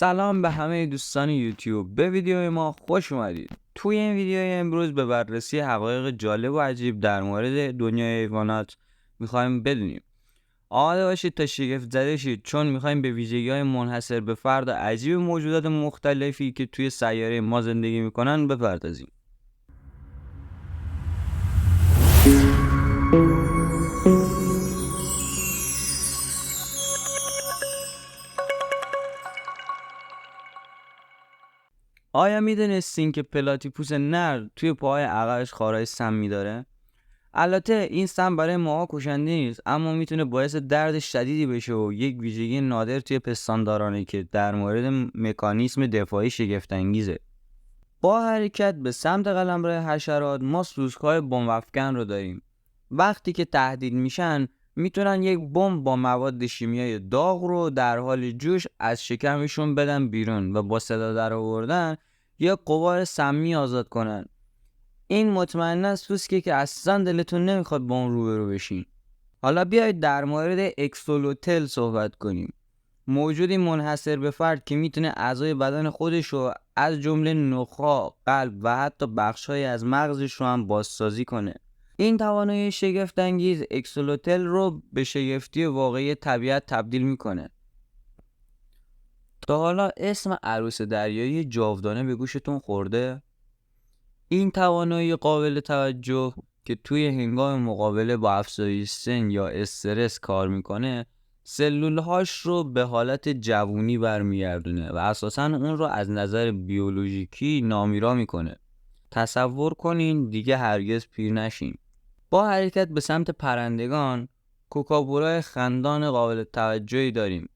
سلام به همه دوستان یوتیوب، به ویدیوی ما خوش اومدید. توی این ویدیوی امروز به بررسی حقایق جالب و عجیب در مورد دنیای حیوانات میخوایم بدونیم. آماده باشید تا شگفت زده شید، چون میخوایم به ویژگی‌های منحصر به فرد و عجیب موجودات مختلفی که توی سیاره ما زندگی میکنن بپردازیم. آیا میدونستین که پلاتیپوس نر توی پاهای عقبش خارای سمی داره؟ البته این سم برای ماها کشنده نیست، اما میتونه باعث درد شدیدی بشه و یک ویژگی نادر توی پستاندارانه که در مورد مکانیسم دفاعی شگفت انگیزه. با حرکت به سمت قلمرو حشرات ما سوسک‌های بمب‌افکن رو داریم. وقتی که تهدید میشن میتونن یک بمب با مواد شیمیایی داغ رو در حال جوش از شکمشون بدن بیرون و با صدا در آوردن یک غبار سمی آزاد کنن. این مطمئنا سوسکه که اصلا دلتون نمیخواد با اون روبرو بشین. حالا بیایید در مورد اکسولوتل صحبت کنیم. موجودی منحصر به فرد که میتونه اعضای بدن خودش رو از جمله نخاع، قلب و حتی بخش‌های از مغزش رو هم بازسازی کنه. این توانایی شگفت انگیز اکسولوتل رو به شگفتی واقعی طبیعت تبدیل میکنه. تا حالا اسم عروس دریایی جاودانه به گوشتون خورده؟ این توانایی قابل توجه که توی هنگام مقابله با افزایش سن یا استرس کار میکنه، سلولهاش رو به حالت جوونی برمیگردونه و اساساً اون رو از نظر بیولوژیکی نامیرا میکنه. تصور کنین دیگه هرگز پیر نشین. با حرکت به سمت پرندگان، کوکابورای خندان قابل توجهی داریم.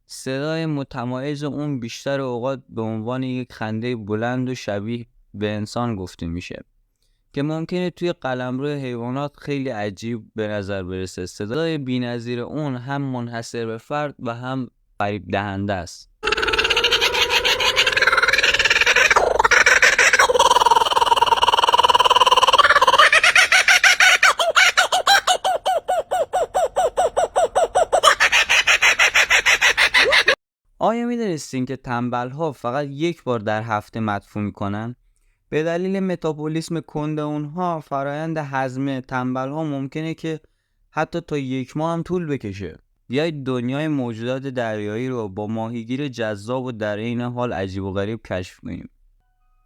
صدای متمایز اون بیشتر اوقات به عنوان یک خنده بلند و شبیه به انسان گفته میشه که ممکنه توی قلمرو حیوانات خیلی عجیب به نظر برسه. صدای بی‌نظیر اون هم منحصر به فرد و هم فریب دهنده است. آیا میدونستین که تنبل‌ها فقط یک بار در هفته مدفوع میکنن؟ به دلیل متابولیسم کند اونها فرایند هضم تنبل‌ها ممکنه که حتی تا 1 ماه هم طول بکشه. بیایید دنیای موجودات دریایی رو با ماهیگیر جذاب و در این حال عجیب و غریب کشف کنیم.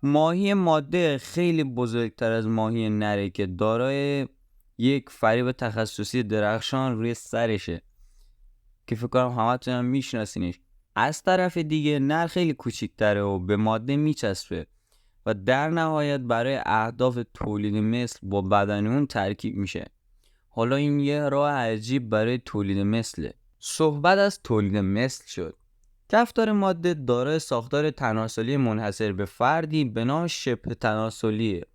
ماهی ماده خیلی بزرگتر از ماهی نره که دارای یک فریب تخصصی درخشان روی سرشه که فکر کنم همتون هم میشناسینش. از طرف دیگه نر خیلی کوچیک‌تره و به ماده میچسبه و در نهایت برای اهداف تولید مثل با بدن اون ترکیب میشه. حالا این یه راه عجیب برای تولید مثله. صحبت از تولید مثل شد. کفتار ماده دارای ساختار تناسلی منحصر به فردی به نام شبه تناسلیه.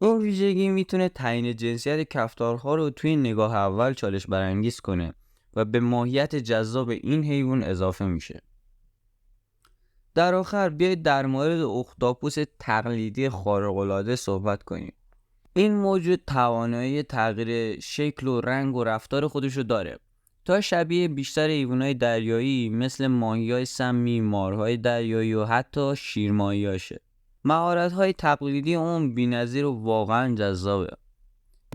این ویژگی میتونه تعیین جنسیت کفتارها رو توی نگاه اول چالش برانگیز کنه و به ماهیت جذاب این حیوان اضافه میشه. در آخر بیایید در مورد اختاپوس تقلیدی خارق‌العاده صحبت کنیم. این موجود توانایی تغییر شکل و رنگ و رفتار خودشو داره تا شبیه بیشتر حیوانات دریایی مثل ماهی‌های سمی، مارهای دریایی و حتی شیرماهی‌هاشه. مهارت‌های تقلیدی اون بی‌نظیر و واقعاً جذابه.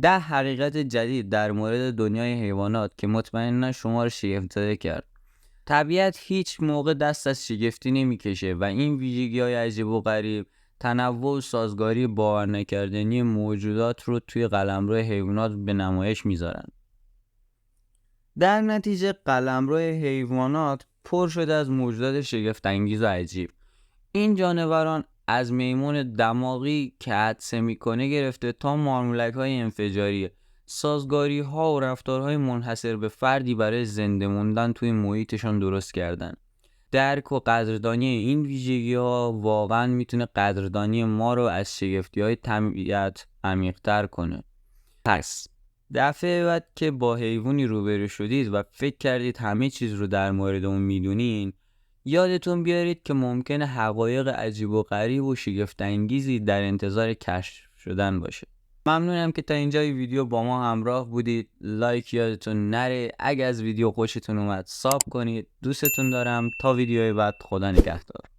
10 حقیقت جدید در مورد دنیای حیوانات که مطمئنا شما رو شگفت‌زده کرد. طبیعت هیچ موقع دست از شگفتی نمیکشه و این ویژگی‌های عجیب و غریب، تنوع و سازگاری باور نکردنی موجودات رو توی قلمرو حیوانات به نمایش میذارن. در نتیجه قلمرو حیوانات پر شده از موجودات شگفت انگیز و عجیب. این جانوران از میمون دماغی که عطسه میکنه گرفته تا مارمولک‌های انفجاری، سازگاری ها و رفتارهای منحصر به فردی برای زنده موندن توی محیطشان درست کردن. درک و قدردانی این ویژگی ها واقعا میتونه قدردانی ما رو از شگفتی های طبیعت عمیق‌تر کنه. پس دفعه بعد که با حیوانی روبرو شدید و فکر کردید همه چیز رو در مورد اون میدونین، یادتون بیارید که ممکنه حقایق عجیب و غریب و شگفت انگیزی در انتظار کشف شدن باشه. ممنونم که تا اینجای ویدیو با ما همراه بودید. لایک یادتون نره. اگه از ویدیو خوشتون اومد ساب کنید. دوستتون دارم. تا ویدیوی بعد، خدا نگهدار.